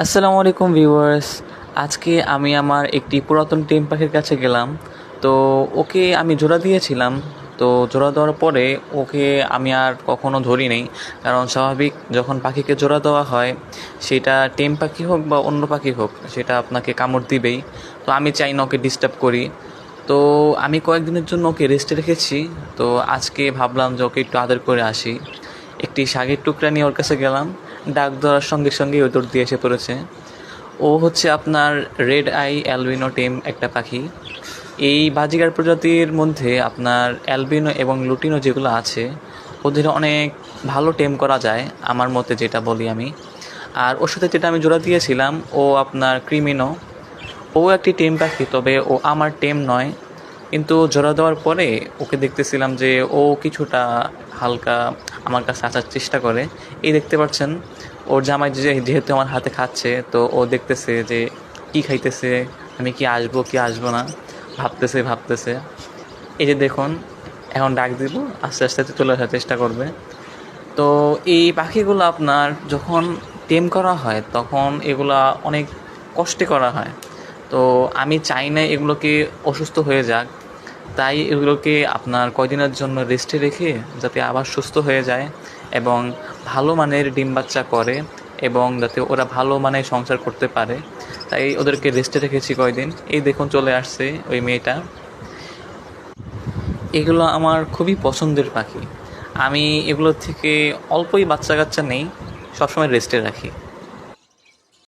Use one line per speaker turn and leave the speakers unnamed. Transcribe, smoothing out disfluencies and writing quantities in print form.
আসসালামু আলাইকুম ভিউয়ার্স। আজকে আমি আমার একটি পুরাতন টিম পাখির কাছে গেলাম। তো ওকে আমি জোড়া দিয়েছিলাম। তো জোড়া দেওয়ার পরে ওকে আমি আর কখনো ধরি নাই, কারণ স্বাভাবিক যখন পাখিকে জোড়া দেওয়া হয় সেটা টেম পাখি হোক বা অন্য পাখি হোক সেটা আপনাকে কামড় দিবেই। তো আমি চাই না ওকে ডিস্টার্ব করি। তো আমি কয়েকদিনের জন্য ওকে রেস্টে রেখেছি। তো আজকে ভাবলাম যে ওকে একটু আদর করে আসি। একটি শাকের টুকরা নিয়ে ওর কাছে গেলাম। ডাক দেওয়ার সঙ্গে সঙ্গে ও দৌড় দিয়ে এসে পড়েছে। ও হচ্ছে আপনার রেড আই অ্যালবিনো টেম একটা পাখি। এই বাজিগার প্রজাতির মধ্যে আপনার অ্যালবিনো এবং লুটিনো যেগুলো আছে ওদের অনেক ভালো টেম করা যায় আমার মতে, যেটা বলি আমি। আর ওর সাথে যেটা আমি জোড়া দিয়েছিলাম ও আপনার ক্রিমিনো। ও একটি টেম পাখি, তবে ও আমার টেম নয়। কিন্তু জোড়া দেওয়ার পরে ওকে দেখতেছিলাম যে ও কিছুটা হালকা আমার কাছে আসার চেষ্টা করে। এই দেখতে পাচ্ছেন ওর জামাই যেহেতু আমার হাতে খাচ্ছে, তো ও দেখতেছে যে কি খাইতেছে, আমি কি আসবো কি আসবো না, ভাবতেছে। এই যে দেখুন, এখন ডাক দিব, আস্তে আস্তে চলে আসার চেষ্টা করবে। তো এই পাখিগুলো আপনার যখন টেম করা হয় তখন এগুলা অনেক কষ্টে করা হয়। তো আমি চাই না এগুলোকে অসুস্থ হয়ে যাক, তাই এগুলোকে আপনার কয়দিনের জন্য রেস্টে রেখে যাতে আবার সুস্থ হয়ে যায় এবং ভালো মানের ডিম বাচ্চা করে এবং যাতে ওরা ভালো মানের সংসার করতে পারে, তাই ওদেরকে রেস্টে রেখেছি কয়দিন। এই দেখুন চলে আসছে ওই মেয়েটা। এগুলো আমার খুবই পছন্দের পাখি। আমি এগুলোর থেকে অল্পই বাচ্চা কাচ্চা নেই, সবসময় রেস্টে রাখি।